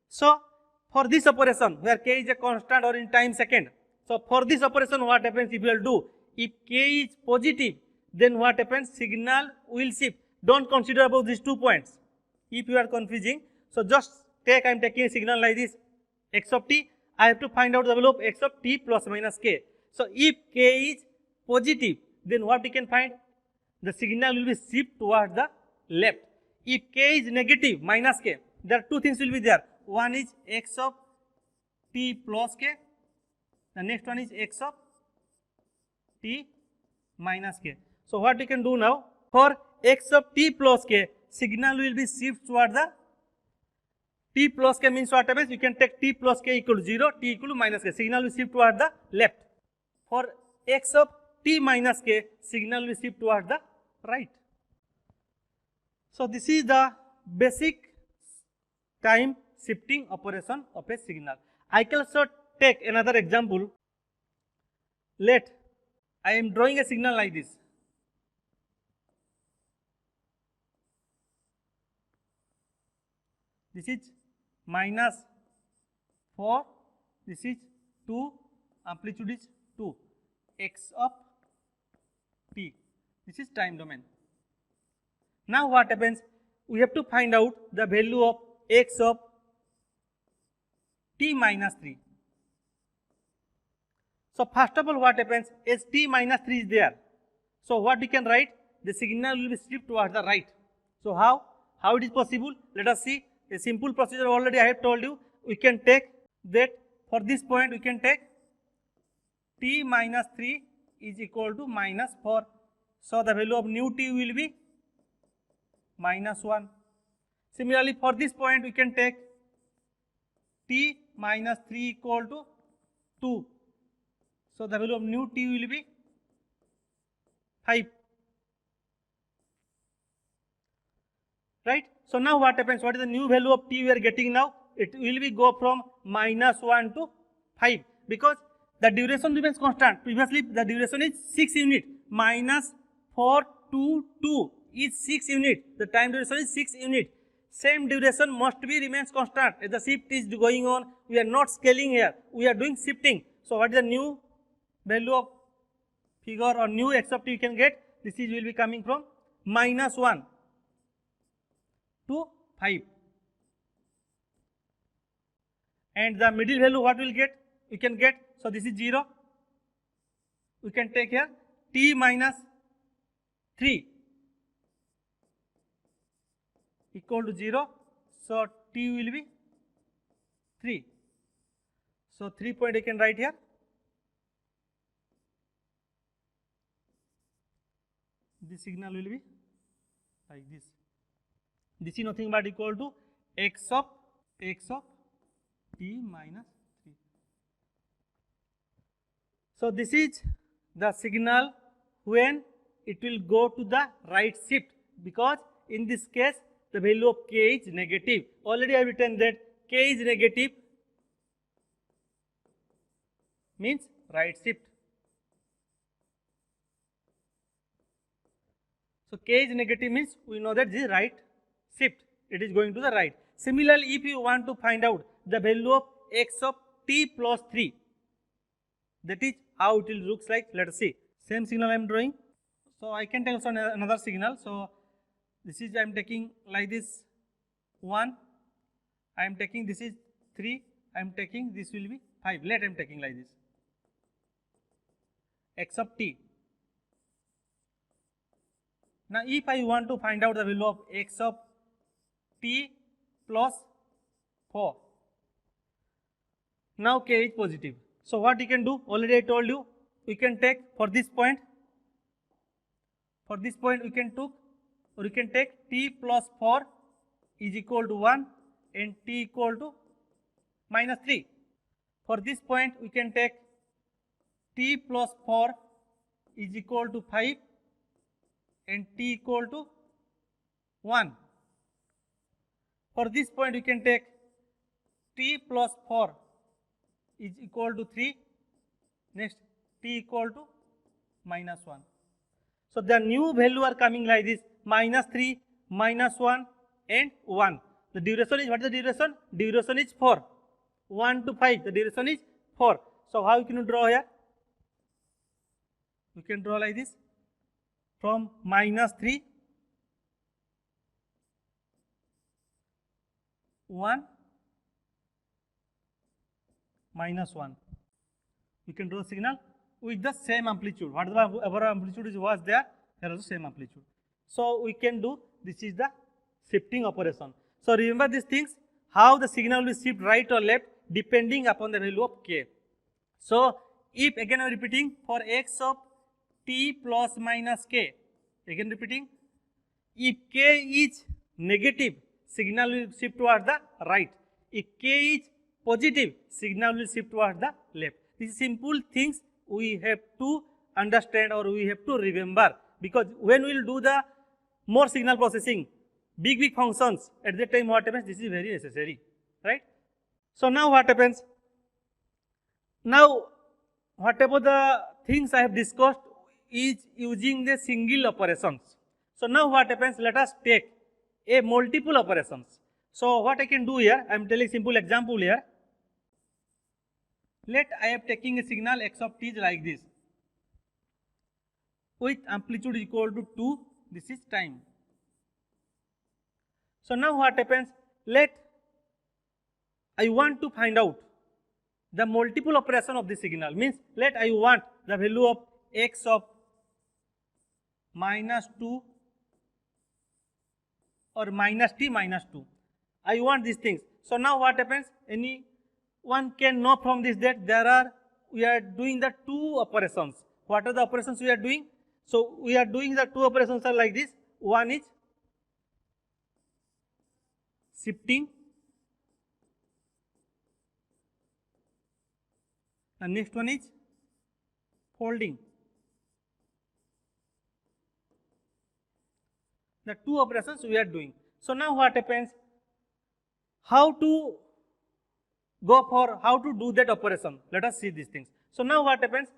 So for this operation where k is a constant or in time second, so for this operation what happens if you will do, if k is positive, then what happens, signal will shift. Don't consider about these 2 points. If you are confusing, so just take, I am taking a signal like this, x of t, I have to find out the value of x of t plus minus k. So if k is positive, then what we can find, the signal will be shift towards the left. If k is negative, minus k, there are 2 things will be there. One is x of t plus k, the next one is x of t minus k. So what we can do now, for x of t plus k, signal will be shift towards the t plus k, means what happens, you can take t plus k equal to 0, t equal to minus k, signal will shift towards the left. For x of t minus k, signal will shift towards the right. So this is the basic time shifting operation of a signal. I can also take another example. Let I am drawing a signal like this. This is minus 4, this is 2, amplitude is 2, x of t, this is time domain. Now what happens, we have to find out the value of x of t minus 3. So first of all what happens, as t minus 3 is there, so what we can write, the signal will be shifted towards the right. So how it is possible, let us see. A simple procedure already I have told you. We can take that, for this point we can take t minus 3 is equal to minus 4. So the value of nu t will be minus 1. Similarly for this point we can take t minus 3 equal to 2. So the value of nu t will be 5. Right? So now what happens, what is the new value of t we are getting now? It will be go from minus 1 to 5, because the duration remains constant. Previously the duration is 6 unit, minus 4 to 2 is 6 unit, the time duration is 6 unit. Same duration must be remains constant. As the shift is going on, we are not scaling here, we are doing shifting. So what is the new value of figure or new x of t you can get? This is will be coming from minus 1 to 5, and the middle value what will get, we can get, so this is 0, we can take here t minus 3 equal to 0, so t will be 3, so 3 point I can write here. This signal will be like this. This is nothing but equal to x of t minus 3. So this is the signal when it will go to the right shift, because in this case the value of k is negative. Already I have written that k is negative means right shift. So k is negative means we know that this is right shift, it is going to the right. Similarly, if you want to find out the value of x of t plus 3, that is how it will looks like. Let us see. Same signal I am drawing. So I can take also another signal. So this is I am taking like this 1, I am taking this is 3, I am taking this will be 5. Let I am taking like this x of t. Now if I want to find out the value of x of t plus 4, now k is positive. So what you can do, already I told you, we can take for this point we can took, or we can take t plus 4 is equal to 1 and t equal to minus 3. For this point we can take t plus 4 is equal to 5 and t equal to 1. For this point we can take t plus 4 is equal to 3, next t equal to minus 1. So the new value are coming like this, minus 3, minus 1 and 1. The duration is, what is the duration? Duration is 4. 1 to 5, the duration is 4. So how you can draw here? You can draw like this, from -3, 1, -1. You can draw the signal with the same amplitude. Whatever amplitude was there, here also same amplitude. So we can do, this is the shifting operation. So remember these things, how the signal will shift right or left depending upon the value of k. So if, again I am repeating, for x of t plus minus k, again repeating, if k is negative, signal will shift towards the right. If k is positive, signal will shift towards the left. These simple things we have to understand or we have to remember, because when we will do the more signal processing, big functions, at that time what happens, this is very necessary, right? So now what happens? Now whatever the things I have discussed is using the single operations. So now what happens, let us take a multiple operations. So what I can do here, I am telling simple example here. Let I am taking a signal x of t is like this, with amplitude equal to 2, this is time. So now what happens, let I want to find out the multiple operation of the signal, means let I want the value of x of -2 or -t -2. I want these things. So now what happens, anyone can know from this that we are doing the two operations. What are the operations we are doing? So we are doing the two operations are like this. One is shifting, and next one is folding. The two operations we are doing. So now what happens, how to do that operation? Let us see these things. So now what happens,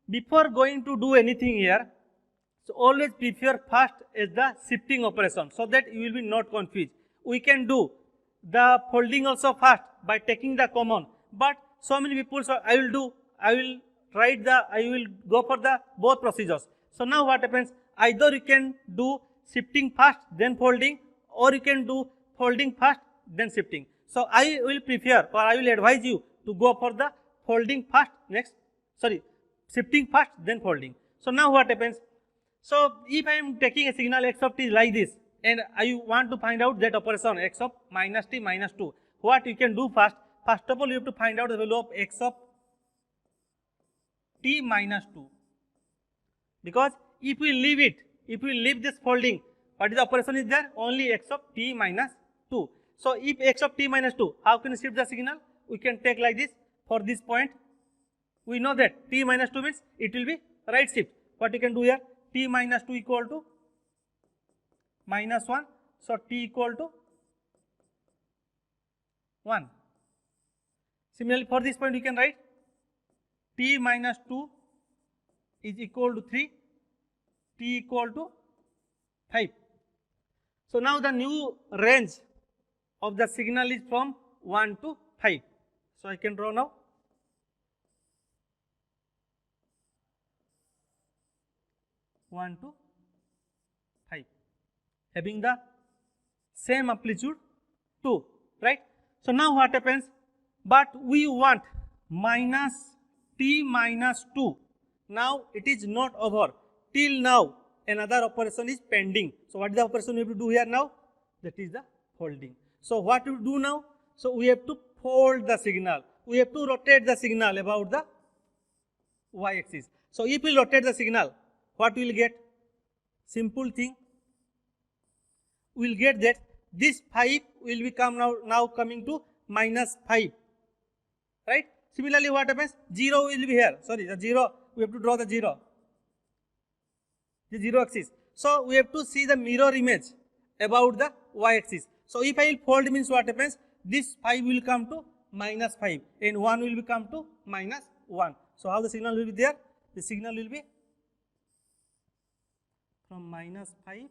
before going to do anything here, so always prepare first is the shifting operation, so that you will be not confused. We can do the folding also first by taking the common, but so many people, so I will go for the both procedures. So now what happens, either you can do shifting first then folding, or you can do folding first then shifting. So I will prefer, or I will advise you to go for the folding first, shifting first then folding. So now what happens, so if I am taking a signal x of t like this, and I want to find out that operation x of -t -2, what you can do first? First of all, you have to find out the value of x of t -2, because if we leave this folding, what is the operation is there? Only x of t -2. So if x of t -2, how can we shift the signal? We can take like this. For this point, we know that t -2 means it will be right shift. What you can do here? T -2 equal to -1, so t equal to 1. Similarly, for this point we can write t -2 is equal to 3, t equal to 5. So now the new range of the signal is from 1 to 5. So I can draw now. One to 5, having the same amplitude 2, right? So now what happens? But we want -t -2. Now it is not over. Till now another operation is pending. So what is the operation we have to do here now? That is the folding. So what we do now? So we have to fold the signal. We have to rotate the signal about the y-axis. So if we rotate the signal, what we will get? Simple thing. We will get that this 5 will become now coming to -5, right? Similarly, what happens? 0 will be here. Sorry, the 0, we have to draw the 0 axis. So we have to see the mirror image about the y-axis. So if I will fold, means what happens? This 5 will come to -5 and 1 will become to -1. So how the signal will be there? The signal will be from -5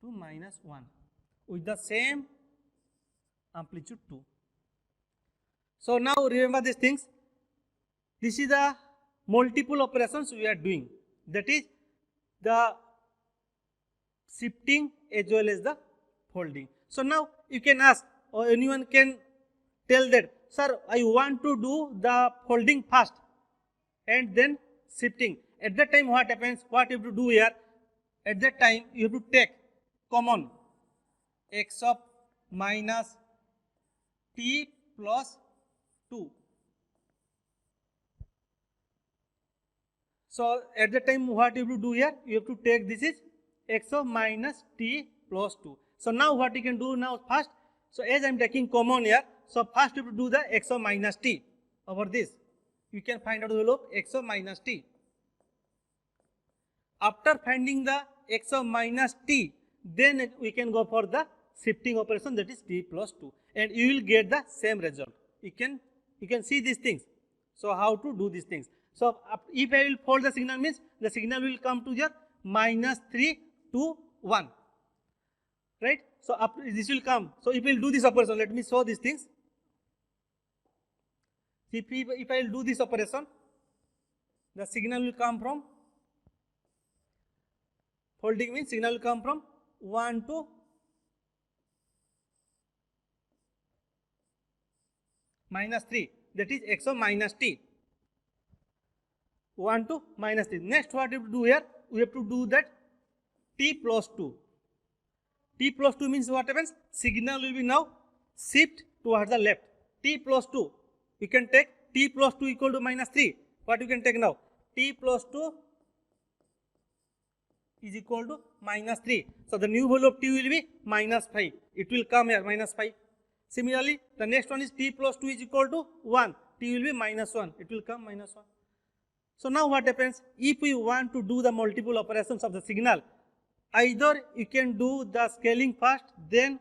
to minus 1 with the same amplitude 2. So now remember these things. This is the multiple operations we are doing. That is the shifting as well as the folding. So now you can ask, or anyone can tell that, sir, I want to do the folding first and then shifting. At that time what happens, what you have to do here, at that time you have to take common x of minus t plus 2. So at the time what you have to do here, you have to take this is x of minus t plus 2. So now what you can do now first, so as I am taking common here, so first you have to do the x of minus t over this. You can find out the value of x of minus t. After finding the x of minus t, then we can go for the shifting operation, that is t plus 2, and you will get the same result. You can see these things. So how to do these things? So if I will fold the signal, means the signal will come to your minus 3 to 1, right? So this will come. So if I will do this operation, let me show these things. If I will do this operation, the signal will come from, folding means signal will come from 1 to minus 3, that is x of minus t. 1 to minus 3. Next what we have to do here, we have to do that t plus 2. T plus 2 means what happens? Signal will be now shift towards the left. T plus 2. You can take t plus 2 equal to minus 3. What you can take now? T plus 2 is equal to minus 3. So the new value of t will be minus 5. It will come here, minus 5. Similarly, the next one is t plus 2 is equal to 1. T will be minus 1. It will come minus 1. So now what happens? If we want to do the multiple operations of the signal, either you can do the scaling first, then,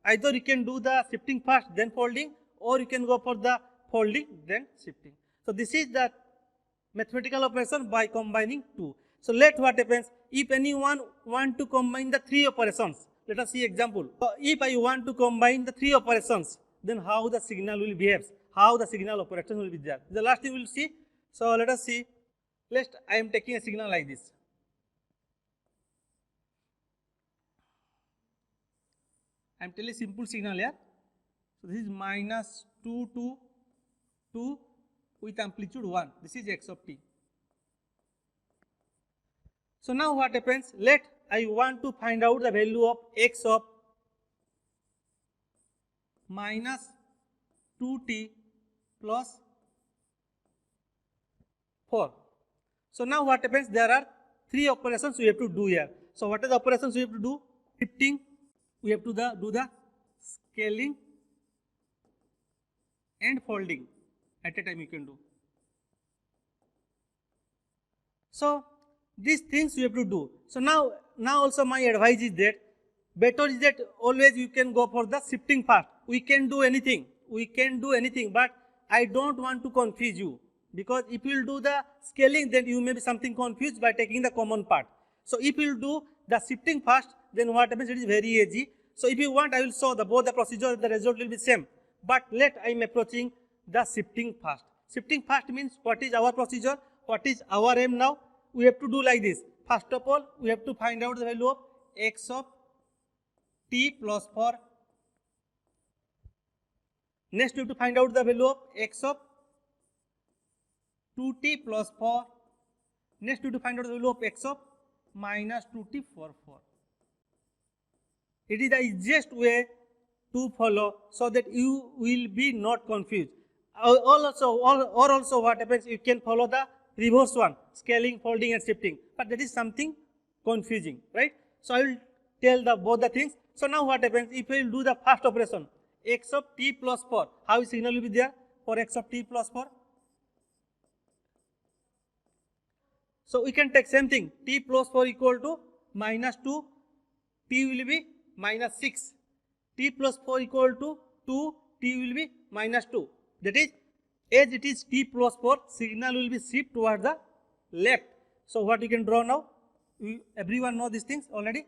either you can do the shifting first, then folding, or you can go for the folding, then shifting. So this is the mathematical operation by combining two. So let what happens, if anyone want to combine the three operations, let us see example. So if I want to combine the three operations, then how the signal will behave, how the signal operation will be there. The last thing we will see. So let us see. I am taking a signal like this. I am telling simple signal here. So this is minus 2 to 2 with amplitude 1. This is x of t. So now what happens? I want to find out the value of x of minus 2t plus 4. So now what happens? There are three operations we have to do here. So what are the operations we have to do? Shifting, we have to do the scaling and folding at a time you can do. So these things you have to do. So now also my advice is that better is that always you can go for the shifting part. We can do anything, but I don't want to confuse you, because if you will do the scaling, then you may be something confused by taking the common part. So if you will do the shifting first, then what happens? It is very easy. So if you want, I will show both the procedure, the result will be same. But I am approaching the shifting first. Shifting first means what is our procedure, what is our aim now? We have to do like this. First of all, we have to find out the value of x of t plus 4. Next, we have to find out the value of x of 2t plus 4. Next, we have to find out the value of x of minus 2t for 4. It is the easiest way to follow, so that you will be not confused. Also what happens, you can follow the reverse one, scaling, folding and shifting, but that is something confusing, right? So I will tell both the things. So now what happens, if I will do the first operation, x of t plus 4, how signal will be there for x of t plus 4? So we can take same thing, t plus 4 equal to minus 2, t will be minus 6, t plus 4 equal to 2, t will be minus 2. That is, as it is t plus 4, signal will be shift towards the left. So what you can draw now? Everyone know these things already.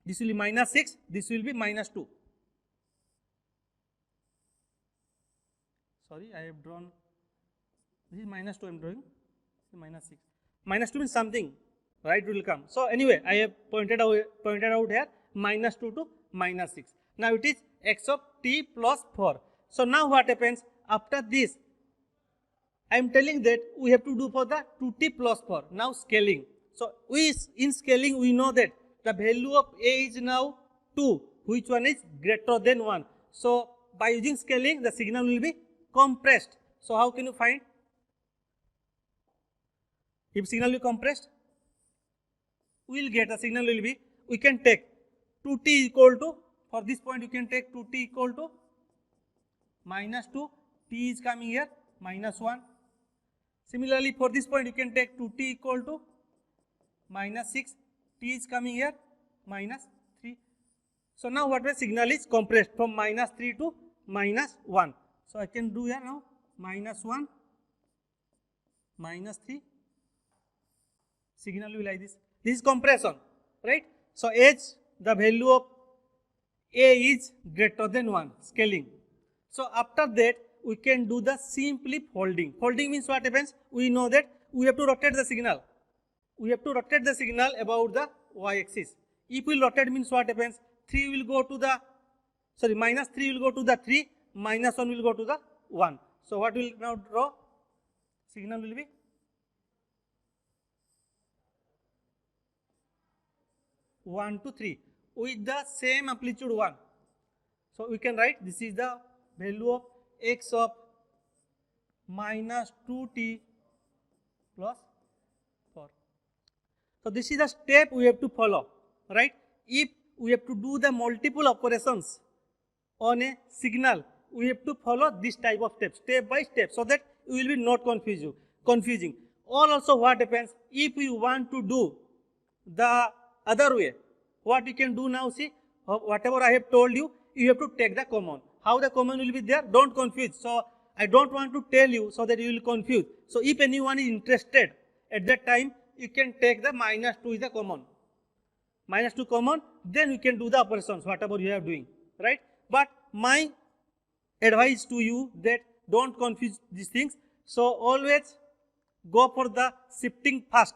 This will be minus 6, this will be minus 2. Sorry, I have drawn, this is minus 2 I am drawing, this is minus 6. Minus 2 means something, right, will come. So anyway, I have pointed out here minus 2 to minus 6. Now it is x of t plus 4. So now what happens? After this, I am telling that we have to do for the 2t plus 4. Now scaling. So in scaling we know that the value of a is now 2, which one is greater than 1. So by using scaling, the signal will be compressed. So how can you find? If signal will be compressed, we will get the signal will be, we can take 2t equal to, for this point you can take 2t equal to minus 2, t is coming here minus 1. Similarly for this point you can take 2t equal to minus 6, t is coming here minus 3. So now what the signal is compressed from minus 3 to minus 1. So I can do here now minus 1, minus 3, signal will be like this. This is compression, right? So as the value of a is greater than 1, scaling. So after that we can do the simply folding. Folding means what happens? We know that we have to rotate the signal. We have to rotate the signal about the y-axis. If we rotate means what happens? 3 will go to the, sorry, minus 3 will go to the 3, minus 1 will go to the 1. So what will now draw? Signal will be 1 to 3 with the same amplitude 1. So we can write this is the value of x of minus 2t plus 4. So this is the step we have to follow, right? If we have to do the multiple operations on a signal, we have to follow this type of steps, step by step, so that it will be not confusing. Or also what happens, if we want to do the other way, what you can do now, see, whatever I have told you, you have to take the common. How the common will be there? Don't confuse. So I don't want to tell you so that you will confuse. So if anyone is interested at that time, you can take the minus 2 is the common. Minus 2 common, then you can do the operations, whatever you are doing, right? But my advice to you that don't confuse these things. So always go for the shifting first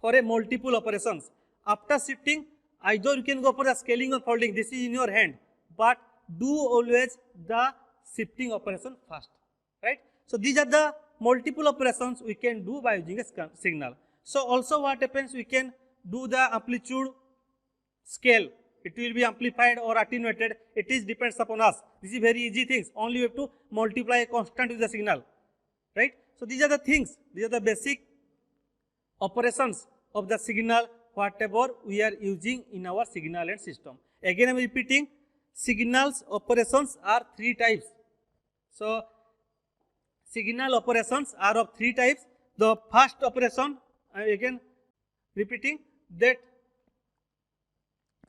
for a multiple operations. After shifting, either you can go for the scaling or folding. This is in your hand. But do always the shifting operation first, right? So these are the multiple operations we can do by using a signal. So also what happens, we can do the amplitude scale. It will be amplified or attenuated. It is depends upon us. This is very easy things. Only you have to multiply a constant with the signal, right? So these are the things. These are the basic operations of the signal, whatever we are using in our signal and system. Again I am repeating, signals operations are 3 types. So signal operations are of 3 types. The first operation, I am again repeating that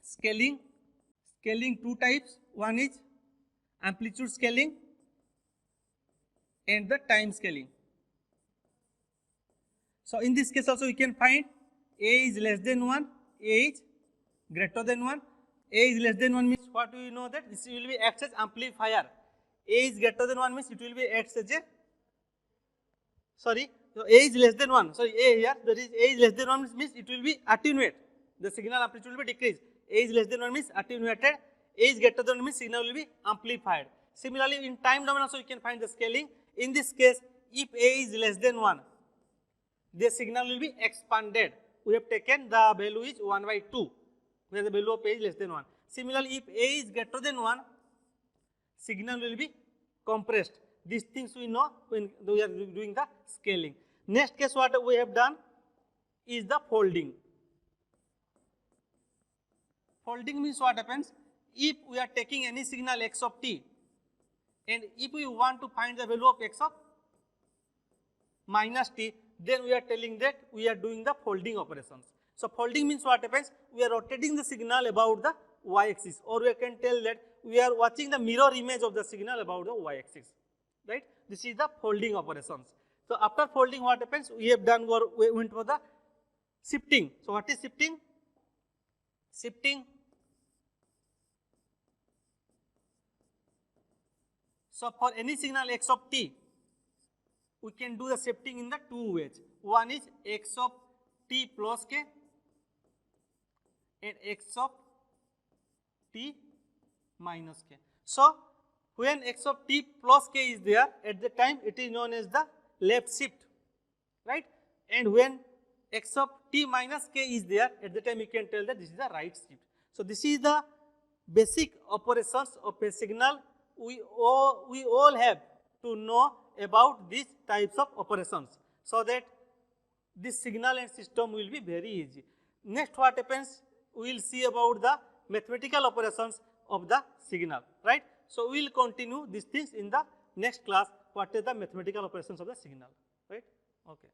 scaling 2 types. One is amplitude scaling and the time scaling. So in this case also we can find a is less than 1, a is greater than 1. A is less than 1 means what do you know that this will be acts as amplifier. A is greater than 1 means it will be acts as a, sorry, so A is less than 1, sorry, A here, that is A is less than 1 means it will be attenuate. The signal amplitude will be decreased. A is less than 1 means attenuated. A is greater than 1 means signal will be amplified. Similarly, in time domain also you can find the scaling. In this case, if A is less than 1, the signal will be expanded. We have taken the value is 1 by 2, where the value of A is less than 1. Similarly, if A is greater than 1, signal will be compressed. These things we know when we are doing the scaling. Next case what we have done is the folding. Folding means what happens? If we are taking any signal x of t, and if we want to find the value of x of minus t, then we are telling that we are doing the folding operations. So folding means what happens? We are rotating the signal about the y-axis, or we can tell that we are watching the mirror image of the signal about the y-axis, right? This is the folding operations. So after folding, what happens? We have done, we went for the shifting. So what is shifting? Shifting So for any signal x of t, we can do the shifting in the two ways. One is x of t plus k and x of t minus k. So when x of t plus k is there, at the time it is known as the left shift, right? And when x of t minus k is there, at the time you can tell that this is the right shift. So this is the basic operations of a signal. We all have to know about these types of operations, so that this signal and system will be very easy. Next, what happens, we will see about the mathematical operations of the signal, right? So we will continue these things in the next class, what are the mathematical operations of the signal, right? Okay.